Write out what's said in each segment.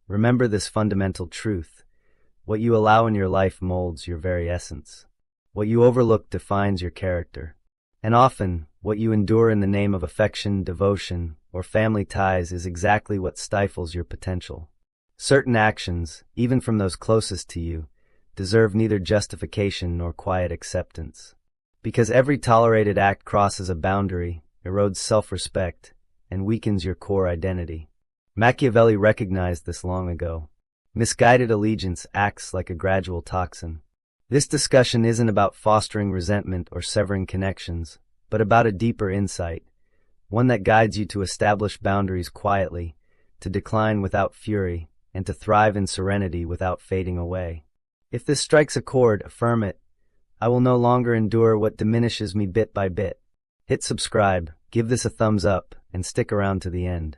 remember this fundamental truth. What you allow in your life molds your very essence. What you overlook defines your character. And often, what you endure in the name of affection, devotion, or family ties is exactly what stifles your potential. Certain actions, even from those closest to you, deserve neither justification nor quiet acceptance. Because every tolerated act crosses a boundary, erodes self-respect, and weakens your core identity. Machiavelli recognized this long ago. Misguided allegiance acts like a gradual toxin. This discussion isn't about fostering resentment or severing connections, but about a deeper insight, one that guides you to establish boundaries quietly, to decline without fury, and to thrive in serenity without fading away. If this strikes a chord, affirm it. I will no longer endure what diminishes me bit by bit. Hit subscribe, give this a thumbs up, and stick around to the end.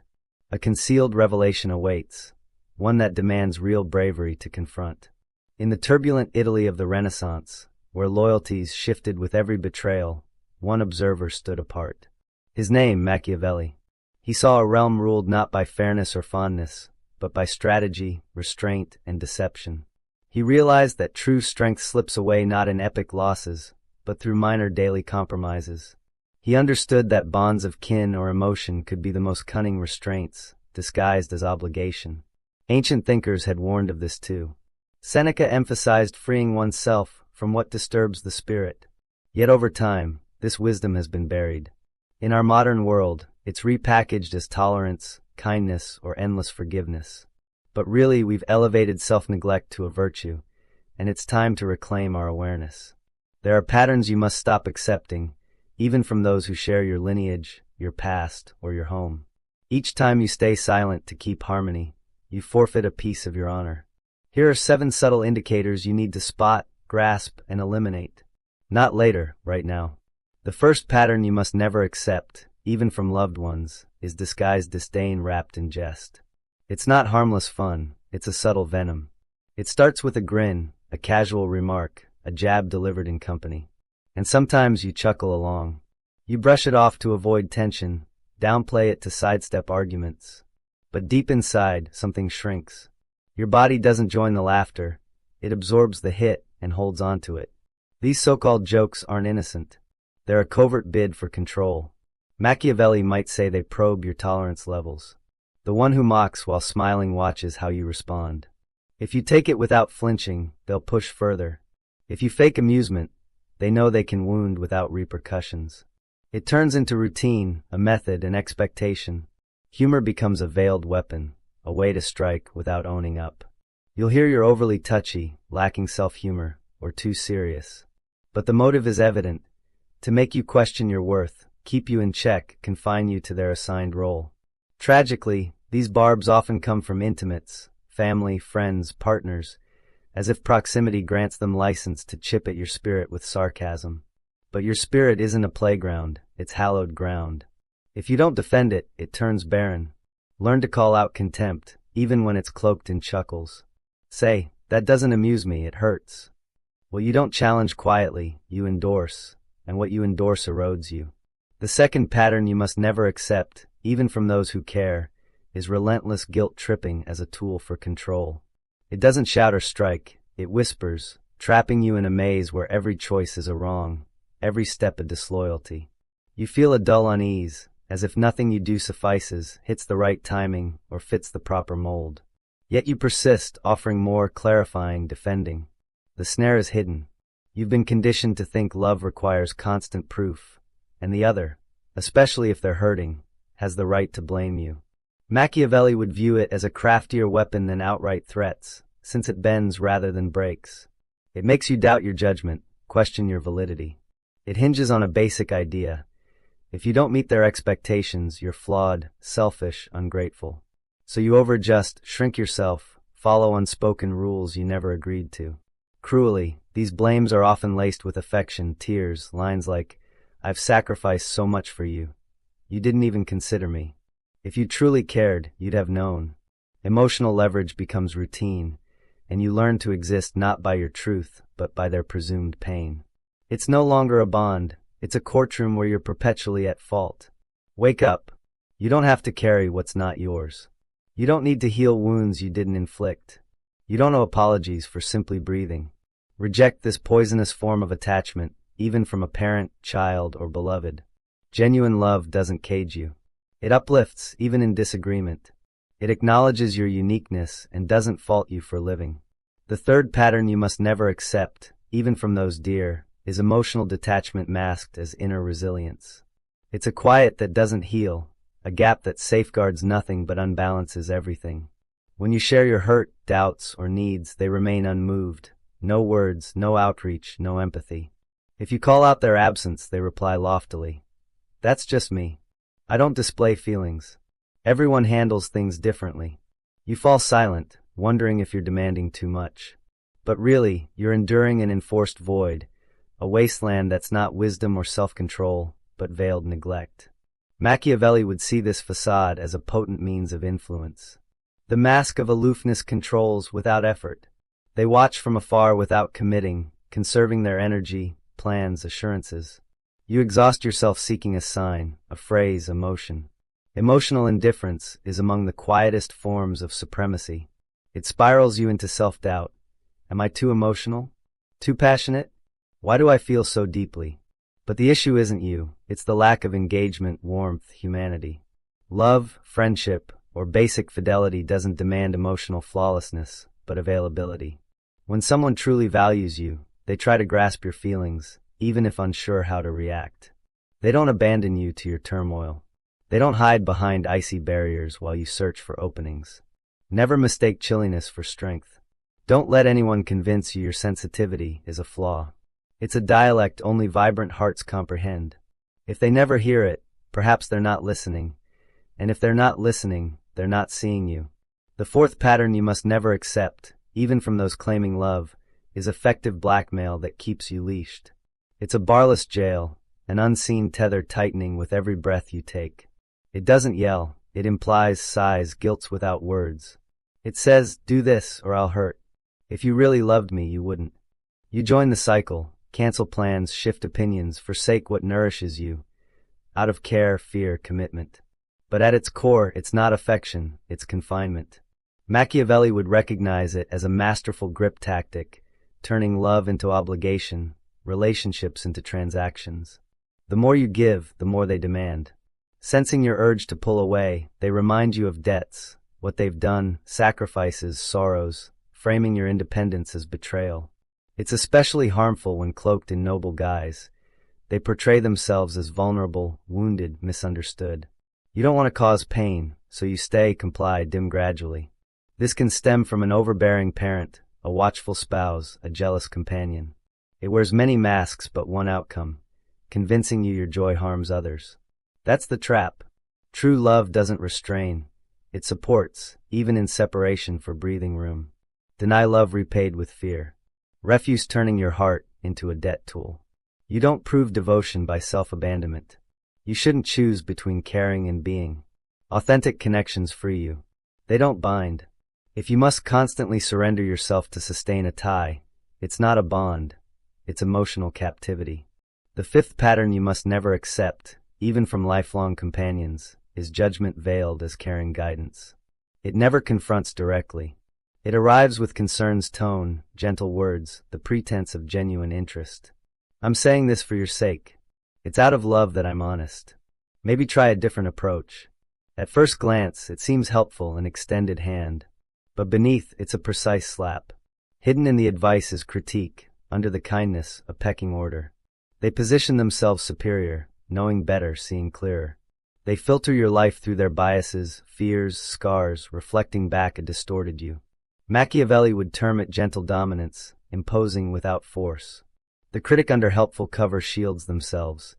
A concealed revelation awaits, one that demands real bravery to confront. In the turbulent Italy of the Renaissance, where loyalties shifted with every betrayal, one observer stood apart. His name, Machiavelli. He saw a realm ruled not by fairness or fondness, but by strategy, restraint, and deception. He realized that true strength slips away not in epic losses, but through minor daily compromises. He understood that bonds of kin or emotion could be the most cunning restraints, disguised as obligation. Ancient thinkers had warned of this too. Seneca emphasized freeing oneself from what disturbs the spirit. Yet over time, this wisdom has been buried. In our modern world, it's repackaged as tolerance, kindness, or endless forgiveness. But really, we've elevated self-neglect to a virtue, and it's time to reclaim our awareness. There are patterns you must stop accepting, even from those who share your lineage, your past, or your home. Each time you stay silent to keep harmony, you forfeit a piece of your honor. Here are 7 subtle indicators you need to spot, grasp, and eliminate. Not later, right now. The first pattern you must never accept, even from loved ones, is disguised disdain wrapped in jest. It's not harmless fun, it's a subtle venom. It starts with a grin, a casual remark, a jab delivered in company. And sometimes you chuckle along. You brush it off to avoid tension, downplay it to sidestep arguments. But deep inside, something shrinks. Your body doesn't join the laughter, it absorbs the hit and holds on to it. These so-called jokes aren't innocent. They're a covert bid for control. Machiavelli might say they probe your tolerance levels. The one who mocks while smiling watches how you respond. If you take it without flinching, they'll push further. If you fake amusement, they know they can wound without repercussions. It turns into routine, a method, an expectation. Humor becomes a veiled weapon, a way to strike without owning up. You'll hear you're overly touchy, lacking self-humor, or too serious. But the motive is evident, to make you question your worth, keep you in check, confine you to their assigned role. Tragically, these barbs often come from intimates, family, friends, partners, as if proximity grants them license to chip at your spirit with sarcasm. But your spirit isn't a playground, it's hallowed ground. If you don't defend it, it turns barren. Learn to call out contempt, even when it's cloaked in chuckles. Say, that doesn't amuse me, it hurts. What you don't challenge quietly, you endorse, and what you endorse erodes you. The second pattern you must never accept, even from those who care, is relentless guilt-tripping as a tool for control. It doesn't shout or strike, it whispers, trapping you in a maze where every choice is a wrong, every step a disloyalty. You feel a dull unease, as if nothing you do suffices, hits the right timing, or fits the proper mold. Yet you persist, offering more, clarifying, defending. The snare is hidden. You've been conditioned to think love requires constant proof, and the other, especially if they're hurting, has the right to blame you. Machiavelli would view it as a craftier weapon than outright threats, since it bends rather than breaks. It makes you doubt your judgment, question your validity. It hinges on a basic idea. If you don't meet their expectations, you're flawed, selfish, ungrateful. So you overadjust, shrink yourself, follow unspoken rules you never agreed to. Cruelly, these blames are often laced with affection, tears, lines like, "I've sacrificed so much for you. You didn't even consider me." If you truly cared, you'd have known. Emotional leverage becomes routine, and you learn to exist not by your truth, but by their presumed pain. It's no longer a bond, it's a courtroom where you're perpetually at fault. Wake up. You don't have to carry what's not yours. You don't need to heal wounds you didn't inflict. You don't owe apologies for simply breathing. Reject this poisonous form of attachment, even from a parent, child, or beloved. Genuine love doesn't cage you. It uplifts, even in disagreement. It acknowledges your uniqueness and doesn't fault you for living. The third pattern you must never accept, even from those dear, is emotional detachment masked as inner resilience. It's a quiet that doesn't heal, a gap that safeguards nothing but unbalances everything. When you share your hurt, doubts, or needs, they remain unmoved. No words, no outreach, no empathy. If you call out their absence, they reply loftily, "That's just me. I don't display feelings. Everyone handles things differently." You fall silent, wondering if you're demanding too much. But really, you're enduring an enforced void, a wasteland that's not wisdom or self-control, but veiled neglect. Machiavelli would see this facade as a potent means of influence. The mask of aloofness controls without effort. They watch from afar without committing, conserving their energy, plans, assurances. You exhaust yourself seeking a sign, a phrase, a motion. Emotional indifference is among the quietest forms of supremacy. It spirals you into self-doubt. Am I too emotional? Too passionate? Why do I feel so deeply? But the issue isn't you, it's the lack of engagement, warmth, humanity. Love, friendship, or basic fidelity doesn't demand emotional flawlessness, but availability. When someone truly values you, they try to grasp your feelings, even if unsure how to react. They don't abandon you to your turmoil. They don't hide behind icy barriers while you search for openings. Never mistake chilliness for strength. Don't let anyone convince you your sensitivity is a flaw. It's a dialect only vibrant hearts comprehend. If they never hear it, perhaps they're not listening. And if they're not listening, they're not seeing you. The fourth pattern you must never accept, even from those claiming love, is effective blackmail that keeps you leashed. It's a barless jail, an unseen tether tightening with every breath you take. It doesn't yell, it implies, sighs, guilts without words. It says, "Do this or I'll hurt." If you really loved me, you wouldn't. You join the cycle, cancel plans, shift opinions, forsake what nourishes you, out of care, fear, commitment. But at its core, it's not affection, it's confinement. Machiavelli would recognize it as a masterful grip tactic, turning love into obligation, relationships into transactions. The more you give, the more they demand. Sensing your urge to pull away, they remind you of debts, what they've done, sacrifices, sorrows, framing your independence as betrayal. It's especially harmful when cloaked in noble guise. They portray themselves as vulnerable, wounded, misunderstood. You don't want to cause pain, so you stay, comply, dim gradually. This can stem from an overbearing parent, a watchful spouse, a jealous companion. It wears many masks but one outcome, convincing you your joy harms others. That's the trap. True love doesn't restrain. It supports, even in separation for breathing room. Deny love repaid with fear. Refuse turning your heart into a debt tool. You don't prove devotion by self-abandonment. You shouldn't choose between caring and being. Authentic connections free you. They don't bind. If you must constantly surrender yourself to sustain a tie, it's not a bond, it's emotional captivity. The fifth pattern you must never accept, even from lifelong companions, is judgment veiled as caring guidance. It never confronts directly. It arrives with concern's tone, gentle words, the pretense of genuine interest. "I'm saying this for your sake. It's out of love that I'm honest. Maybe try a different approach." At first glance, it seems helpful, an extended hand. But beneath, it's a precise slap. Hidden in the advice is critique, under the kindness, a pecking order. They position themselves superior, knowing better, seeing clearer. They filter your life through their biases, fears, scars, reflecting back a distorted you. Machiavelli would term it gentle dominance, imposing without force. The critic under helpful cover shields themselves.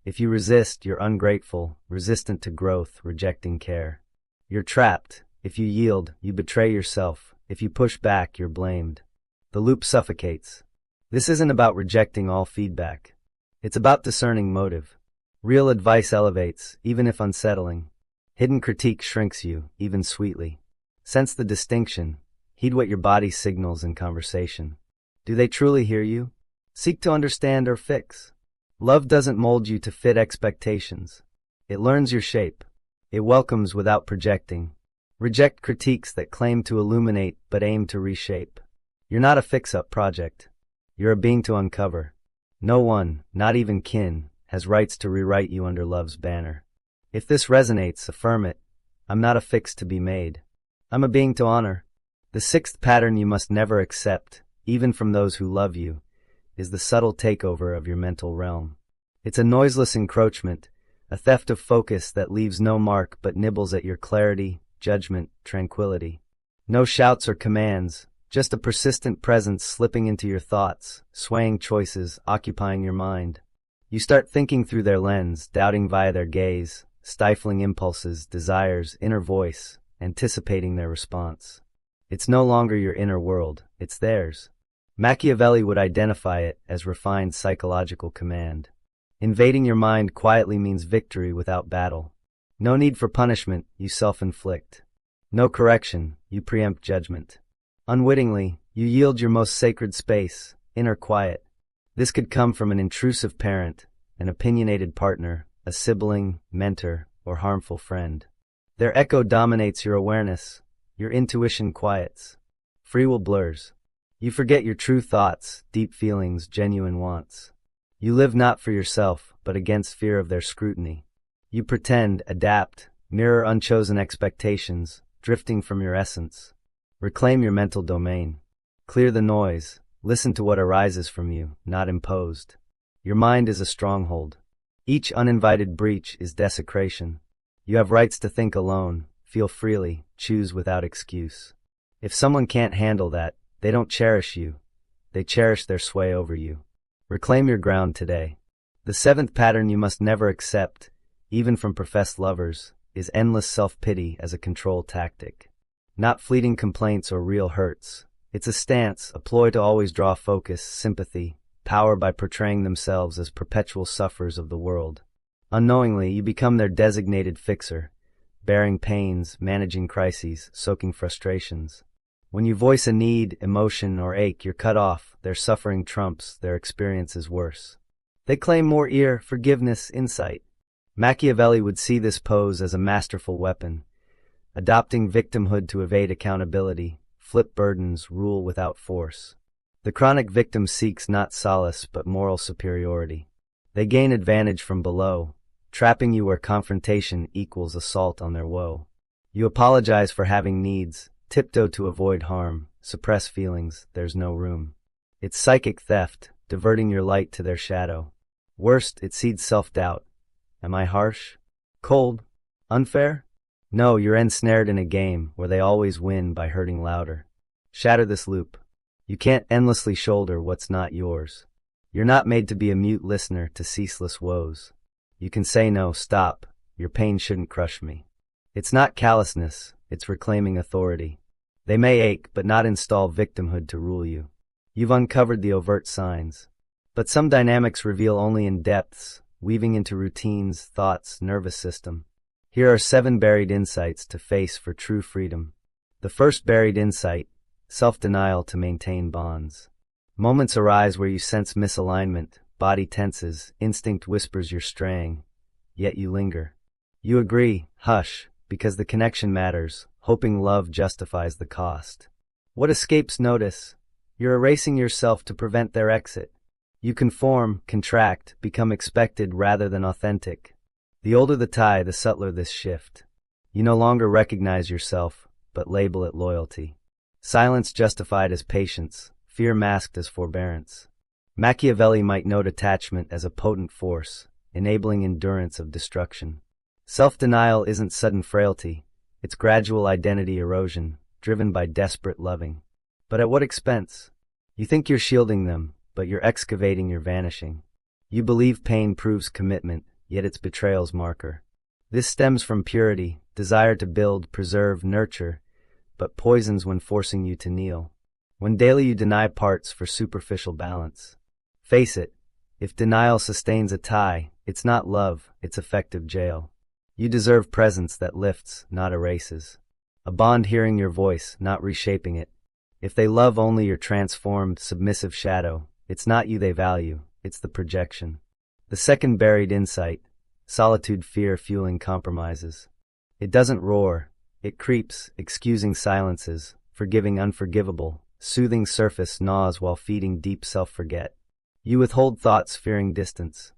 If you resist, you're ungrateful, resistant to growth, rejecting care. You're trapped. If you yield, you betray yourself. If you push back, you're blamed. The loop suffocates. This isn't about rejecting all feedback. It's about discerning motive. Real advice elevates, even if unsettling. Hidden critique shrinks you, even sweetly. Sense the distinction. Heed what your body signals in conversation. Do they truly hear you? Seek to understand or fix. Love doesn't mold you to fit expectations. It learns your shape. It welcomes without projecting. Reject critiques that claim to illuminate but aim to reshape. You're not a fix-up project. You're a being to uncover. No one, not even kin, has rights to rewrite you under love's banner. If this resonates, affirm it. I'm not a fix to be made. I'm a being to honor. The sixth pattern you must never accept, even from those who love you, is the subtle takeover of your mental realm. It's a noiseless encroachment, a theft of focus that leaves no mark but nibbles at your clarity, judgment, tranquility. No shouts or commands, just a persistent presence slipping into your thoughts, swaying choices, occupying your mind. You start thinking through their lens, doubting via their gaze, stifling impulses, desires, inner voice, anticipating their response. It's no longer your inner world, it's theirs. Machiavelli would identify it as refined psychological command. Invading your mind quietly means victory without battle. No need for punishment, you self-inflict. No correction, you preempt judgment. Unwittingly, you yield your most sacred space, inner quiet. This could come from an intrusive parent, an opinionated partner, a sibling, mentor, or harmful friend. Their echo dominates your awareness, your intuition quiets. Free will blurs. You forget your true thoughts, deep feelings, genuine wants. You live not for yourself, but against fear of their scrutiny. You pretend, adapt, mirror unchosen expectations, drifting from your essence. Reclaim your mental domain. Clear the noise. Listen to what arises from you, not imposed. Your mind is a stronghold. Each uninvited breach is desecration. You have rights to think alone, feel freely, choose without excuse. If someone can't handle that, they don't cherish you. They cherish their sway over you. Reclaim your ground today. The seventh pattern you must never accept, even from professed lovers, is endless self-pity as a control tactic. Not fleeting complaints or real hurts. It's a stance, a ploy to always draw focus, sympathy, power by portraying themselves as perpetual sufferers of the world. Unknowingly, you become their designated fixer, bearing pains, managing crises, soaking frustrations. When you voice a need, emotion, or ache, you're cut off, their suffering trumps, their experience is worse. They claim more ear, forgiveness, insight. Machiavelli would see this pose as a masterful weapon, adopting victimhood to evade accountability, flip burdens, rule without force. The chronic victim seeks not solace but moral superiority. They gain advantage from below, trapping you where confrontation equals assault on their woe. You apologize for having needs, tiptoe to avoid harm, suppress feelings, there's no room. It's psychic theft, diverting your light to their shadow. Worst, it seeds self-doubt. Am I harsh? Cold? Unfair? No, you're ensnared in a game where they always win by hurting louder. Shatter this loop. You can't endlessly shoulder what's not yours. You're not made to be a mute listener to ceaseless woes. You can say no, stop, your pain shouldn't crush me. It's not callousness, it's reclaiming authority. They may ache, but not install victimhood to rule you. You've uncovered the overt signs. But some dynamics reveal only in depths, weaving into routines, thoughts, nervous system. Here are 7 buried insights to face for true freedom. The first buried insight, self-denial to maintain bonds. Moments arise where you sense misalignment, body tenses, instinct whispers you're straying, yet you linger. You agree, hush, because the connection matters, hoping love justifies the cost. What escapes notice? You're erasing yourself to prevent their exit. You conform, contract, become expected rather than authentic. The older the tie, the subtler this shift. You no longer recognize yourself, but label it loyalty. Silence justified as patience, fear masked as forbearance. Machiavelli might note attachment as a potent force, enabling endurance of destruction. Self-denial isn't sudden frailty, it's gradual identity erosion, driven by desperate loving. But at what expense? You think you're shielding them, but you're excavating your vanishing. You believe pain proves commitment, yet it's betrayal's marker. This stems from purity, desire to build, preserve, nurture, but poisons when forcing you to kneel. When daily you deny parts for superficial balance. Face it, if denial sustains a tie, it's not love, it's effective jail. You deserve presence that lifts, not erases. A bond hearing your voice, not reshaping it. If they love only your transformed, submissive shadow, it's not you they value, it's the projection. The second buried insight, solitude fear fueling compromises. It doesn't roar, It creeps, excusing silences, forgiving unforgivable, soothing surface gnaws while feeding deep self-forget. You withhold thoughts fearing distance.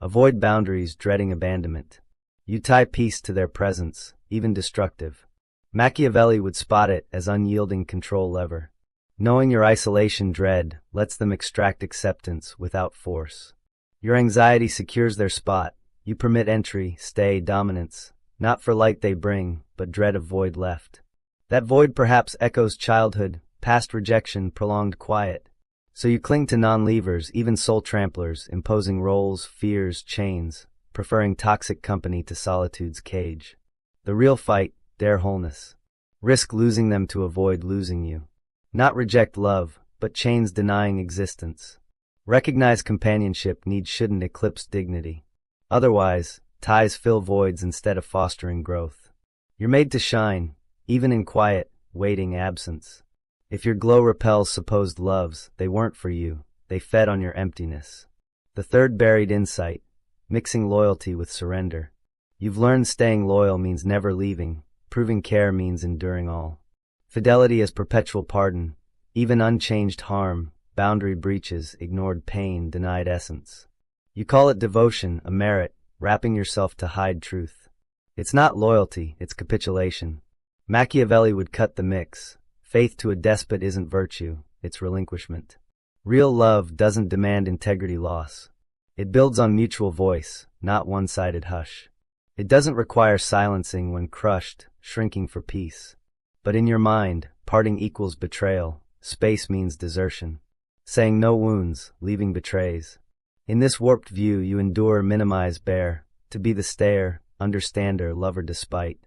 Avoid boundaries dreading abandonment. You tie peace to their presence, even destructive. Machiavelli would spot it as unyielding control lever. Knowing your isolation dread lets them extract acceptance without force. Your anxiety secures their spot. You permit entry, stay, dominance, not for light they bring, but dread of void left. That void perhaps echoes childhood, past rejection, prolonged quiet. So you cling to non-leavers, even soul tramplers, imposing roles, fears, chains, preferring toxic company to solitude's cage. The real fight, dare wholeness. Risk losing them to avoid losing you. Not reject love, but chains denying existence. Recognize companionship needs shouldn't eclipse dignity. Otherwise, ties fill voids instead of fostering growth. You're made to shine, even in quiet, waiting absence. If your glow repels supposed loves, they weren't for you, they fed on your emptiness. The third buried insight, mixing loyalty with surrender. You've learned staying loyal means never leaving, proving care means enduring all. Fidelity is perpetual pardon, even unchanged harm, boundary breaches, ignored pain, denied essence. You call it devotion, a merit, wrapping yourself to hide truth. It's not loyalty, it's capitulation. Machiavelli would cut the mix. Faith to a despot isn't virtue, it's relinquishment. Real love doesn't demand integrity loss. It builds on mutual voice, not one-sided hush. It doesn't require silencing when crushed, shrinking for peace. But in your mind, parting equals betrayal, space means desertion. Saying no wounds, leaving betrays. In this warped view you endure, minimize, bear, to be the stayer, understander, lover despite.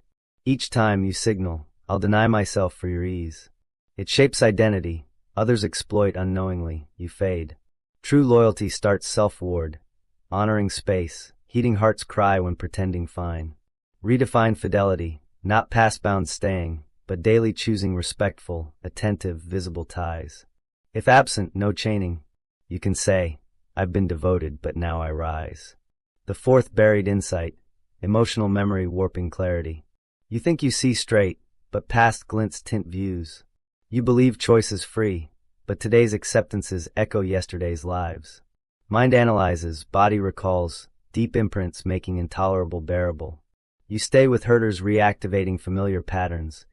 Each time you signal, I'll deny myself for your ease. It shapes identity, others exploit unknowingly, you fade. True loyalty starts self-ward, honoring space, heeding heart's cry when pretending fine. Redefine fidelity, not past-bound staying, but daily choosing respectful, attentive, visible ties. If absent, no chaining. You can say, I've been devoted, but now I rise. The fourth buried insight, emotional memory warping clarity. You think you see straight, but past glints tint views. You believe choice is free, but today's acceptances echo yesterday's lives. Mind analyzes, body recalls, deep imprints making intolerable bearable. You stay with herders reactivating familiar patterns,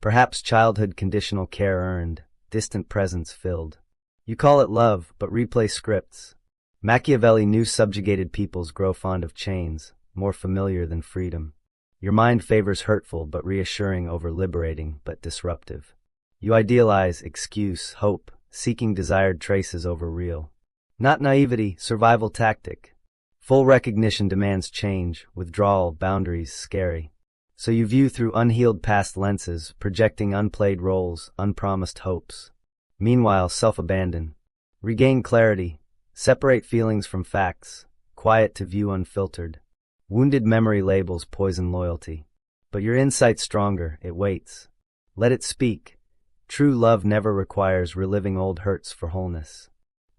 perhaps childhood conditional care earned, distant presence filled. You call it love, but replay scripts. Machiavelli knew subjugated peoples grow fond of chains, more familiar than freedom. Your mind favors hurtful but reassuring over liberating but disruptive. You idealize, excuse, hope, seeking desired traces over real. Not naivety, survival tactic. Full recognition demands change, withdrawal, boundaries, scary. So you view through unhealed past lenses, projecting unplayed roles, unpromised hopes. Meanwhile, self-abandon. Regain clarity. Separate feelings from facts. Quiet to view unfiltered. Wounded memory labels poison loyalty. But your insight's stronger, it waits. Let it speak. True love never requires reliving old hurts for wholeness.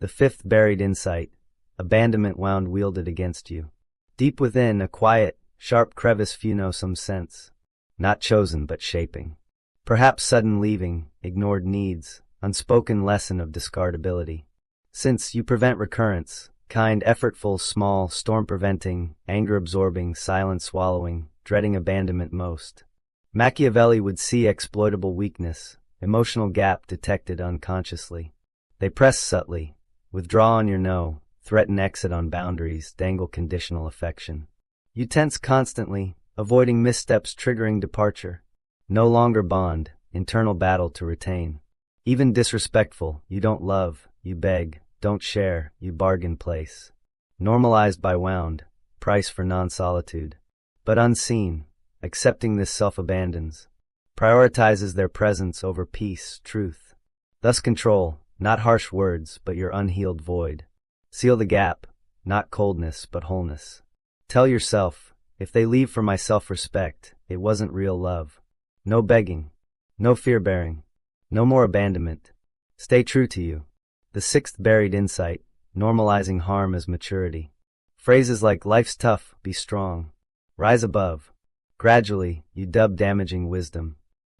The fifth buried insight, abandonment wound wielded against you. Deep within, a quiet, sharp crevice few know some sense. Not chosen but shaping. Perhaps sudden leaving, ignored needs, unspoken lesson of discardability. Since you prevent recurrence, kind, effortful, small, storm-preventing, anger-absorbing, silent-swallowing, dreading abandonment most. Machiavelli would see exploitable weakness, emotional gap detected unconsciously. They press subtly, withdraw on your no, threaten exit on boundaries, dangle conditional affection. You tense constantly, avoiding missteps triggering departure. No longer bond, internal battle to retain. Even disrespectful, you don't love, you beg, don't share, you bargain place. Normalized by wound, price for non-solitude. But unseen, accepting this self-abandons. Prioritizes their presence over peace, truth. Thus control, not harsh words, but your unhealed void. Seal the gap, not coldness, but wholeness. Tell yourself, if they leave for my self-respect, it wasn't real love. No begging, no fear-bearing, no more abandonment. Stay true to you. The sixth buried insight, normalizing harm as maturity. Phrases like life's tough, be strong. Rise above. Gradually, you dub damaging wisdom.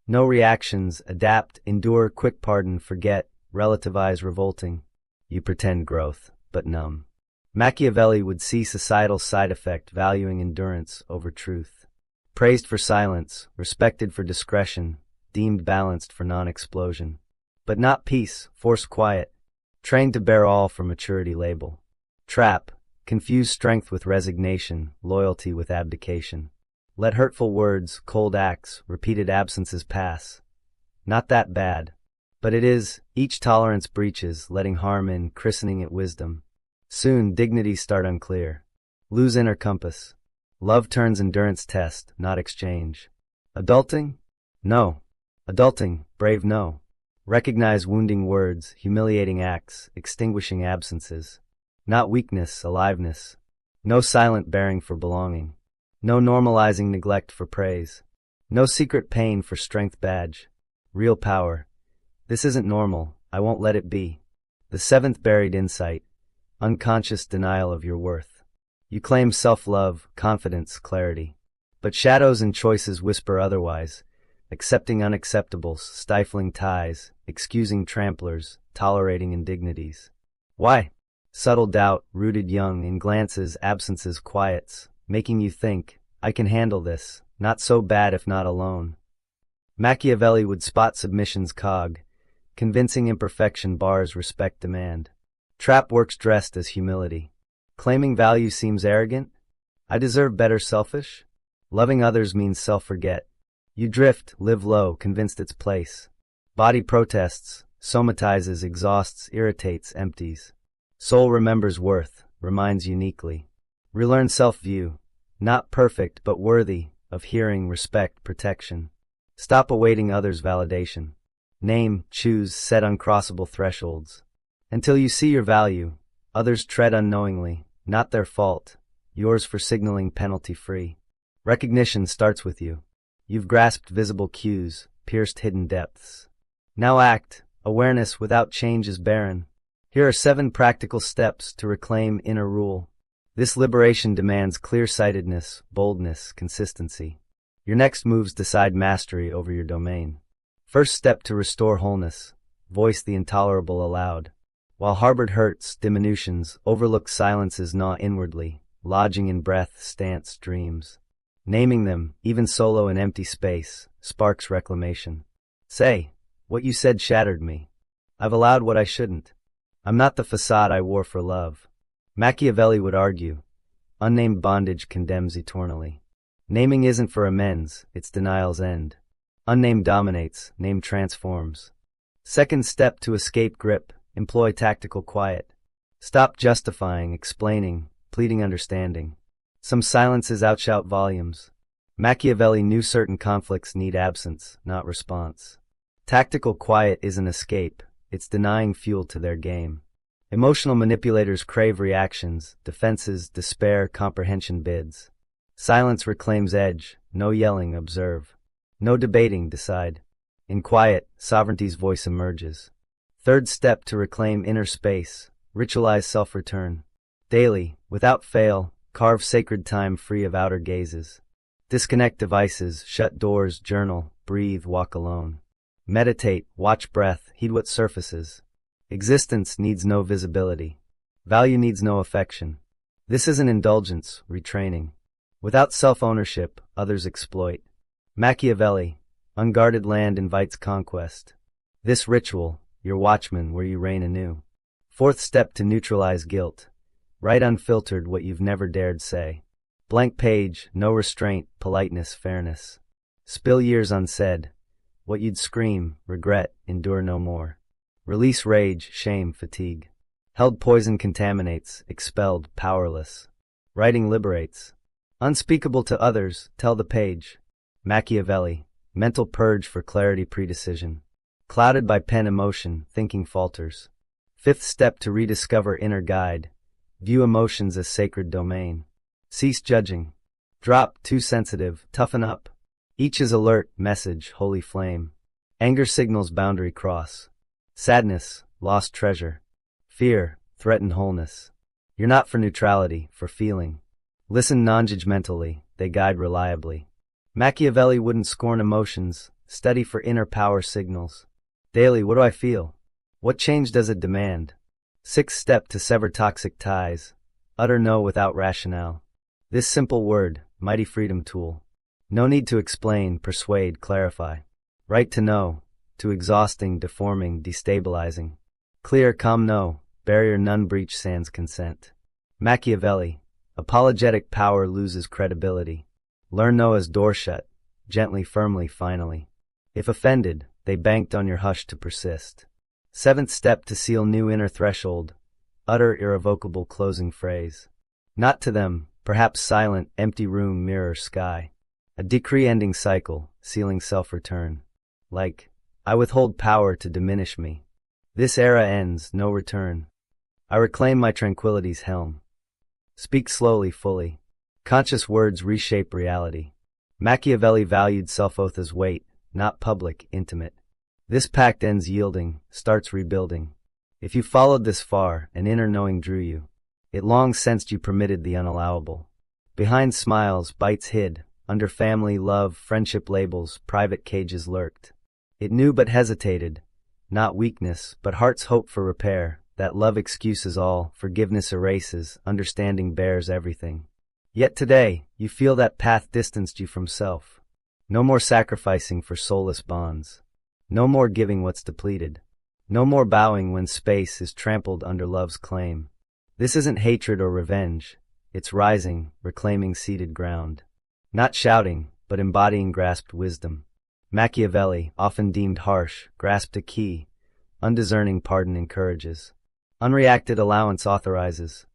No reactions, adapt, endure, quick pardon, forget, relativize, revolting. You pretend growth, but numb. Machiavelli would see societal side effect valuing endurance over truth. Praised for silence, respected for discretion, deemed balanced for non-explosion. But not peace, forced quiet, trained to bear all for maturity label. Trap, confuse strength with resignation, loyalty with abdication. Let hurtful words, cold acts, repeated absences pass. Not that bad. But it is, each tolerance breaches, letting harm in, christening it wisdom. Soon, dignities start unclear. Lose inner compass. Love turns endurance test, not exchange. Adulting? No. Adulting, brave no. Recognize wounding words, humiliating acts, extinguishing absences. Not weakness, aliveness. No silent bearing for belonging. No normalizing neglect for praise. No secret pain for strength badge. Real power. This isn't normal, I won't let it be. The seventh buried insight. Unconscious denial of your worth. You claim self-love, confidence, clarity. But shadows and choices whisper otherwise. Accepting unacceptables, stifling ties, excusing tramplers, tolerating indignities. Why? Subtle doubt, rooted young in glances, absences, quiets, making you think, I can handle this, not so bad if not alone. Machiavelli would spot submission's cog, convincing imperfection bars respect demand. Trap works dressed as humility. Claiming value seems arrogant? I deserve better selfish? Loving others means self-forget. You drift, live low, convinced its place. Body protests, somatizes, exhausts, irritates, empties. Soul remembers worth, reminds uniquely. Relearn self-view, not perfect but worthy of hearing, respect, protection. Stop awaiting others' validation. Name, choose, set uncrossable thresholds. Until you see your value, others tread unknowingly, not their fault, yours for signaling penalty-free. Recognition starts with you. You've grasped visible cues, pierced hidden depths. Now act. Awareness without change is barren. Here are 7 practical steps to reclaim inner rule. This liberation demands clear-sightedness, boldness, consistency. Your next moves decide mastery over your domain. First step to restore wholeness. Voice the intolerable aloud. While harbored hurts, diminutions, overlooked silences gnaw inwardly, lodging in breath, stance, dreams. Naming them, even solo in empty space, sparks reclamation. Say, what you said shattered me. I've allowed what I shouldn't. I'm not the facade I wore for love. Machiavelli would argue, unnamed bondage condemns eternally. Naming isn't for amends, it's denial's end. Unnamed dominates, named transforms. Second step to escape grip, employ tactical quiet. Stop justifying, explaining, pleading understanding. Some silences outshout volumes. Machiavelli knew certain conflicts need absence, not response. Tactical quiet isn't escape, it's denying fuel to their game. Emotional manipulators crave reactions, defenses, despair, comprehension bids. Silence reclaims edge, no yelling, observe. No debating, decide. In quiet, sovereignty's voice emerges. Third step to reclaim inner space, ritualize self-return. Daily, without fail, carve sacred time free of outer gazes. Disconnect devices, shut doors, journal, breathe, walk alone. Meditate, watch breath, heed what surfaces. Existence needs no visibility. Value needs no affection. This isn't indulgence, retraining. Without self-ownership, others exploit. Machiavelli, unguarded land invites conquest. This ritual, your watchman where you reign anew. Fourth step to neutralize guilt. Write unfiltered what you've never dared say. Blank page, no restraint, politeness, fairness. Spill years unsaid. What you'd scream, regret, endure no more. Release rage, shame, fatigue. Held poison contaminates, expelled, powerless. Writing liberates. Unspeakable to others, tell the page. Machiavelli, mental purge for clarity, predecision. Clouded by pen emotion, thinking falters. Fifth step to rediscover inner guide. View emotions as sacred domain. Cease judging. Drop, too sensitive, toughen up. Each is alert, message, holy flame. Anger signals boundary cross. Sadness, lost treasure. Fear, threaten wholeness. You're not for neutrality, for feeling. Listen non-judgmentally, they guide reliably. Machiavelli wouldn't scorn emotions, study for inner power signals. Daily, what do I feel? What change does it demand? Sixth step to sever toxic ties. Utter no without rationale. This simple word, mighty freedom tool. No need to explain, persuade, clarify. Right to no, to exhausting, deforming, destabilizing. Clear, calm no, barrier none breach sans consent. Machiavelli, apologetic power loses credibility. Learn no as door shut, gently, firmly, finally. If offended, they banked on your hush to persist. Seventh step to seal new inner threshold. Utter irrevocable closing phrase. Not to them, perhaps silent, empty room, mirror, sky. A decree ending cycle, sealing self-return. Like, I withhold power to diminish me. This era ends, no return. I reclaim my tranquility's helm. Speak slowly, fully. Conscious words reshape reality. Machiavelli valued self-oath as weight, not public, intimate. This pact ends yielding, starts rebuilding. If you followed this far, an inner knowing drew you. It long sensed you permitted the unallowable. Behind smiles, bites hid. Under family, love, friendship labels, private cages lurked. It knew but hesitated. Not weakness, but heart's hope for repair. That love excuses all, forgiveness erases, understanding bears everything. Yet today, you feel that path distanced you from self. No more sacrificing for soulless bonds. No more giving what's depleted. No more bowing when space is trampled under love's claim. This isn't hatred or revenge. It's rising, reclaiming ceded ground. Not shouting, but embodying grasped wisdom. Machiavelli, often deemed harsh, grasped a key. Undiscerning pardon encourages. Unreacted allowance authorizes.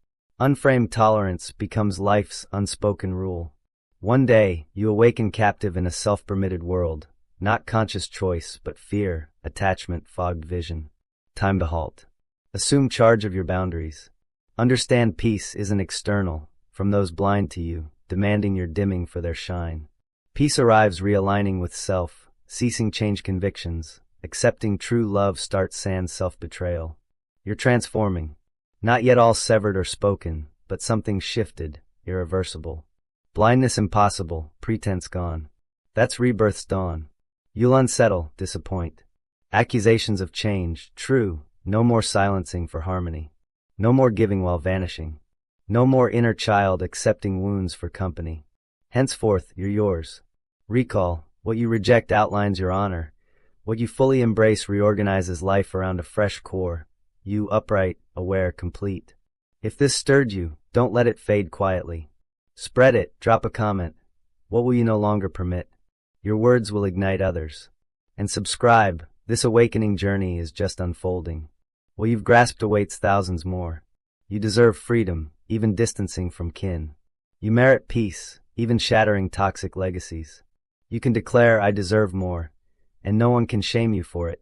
Unframed tolerance becomes life's unspoken rule. One day, you awaken captive in a self-permitted world. Not conscious choice, but fear, attachment, fogged vision. Time to halt. Assume charge of your boundaries. Understand peace isn't external, from those blind to you, demanding your dimming for their shine. Peace arrives realigning with self, ceasing change convictions, accepting true love starts sans self-betrayal. You're transforming. Not yet all severed or spoken, but something shifted, irreversible. Blindness impossible, pretense gone. That's rebirth's dawn. You'll unsettle, disappoint. Accusations of change, true, no more silencing for harmony. No more giving while vanishing. No more inner child accepting wounds for company. Henceforth, you're yours. Recall, what you reject outlines your honor. What you fully embrace reorganizes life around a fresh core. You upright, aware, complete. If this stirred you, don't let it fade quietly. Spread it, drop a comment. What will you no longer permit? Your words will ignite others. And subscribe, this awakening journey is just unfolding. What you've grasped awaits thousands more. You deserve freedom, even distancing from kin. You merit peace, even shattering toxic legacies. You can declare, I deserve more, and no one can shame you for it.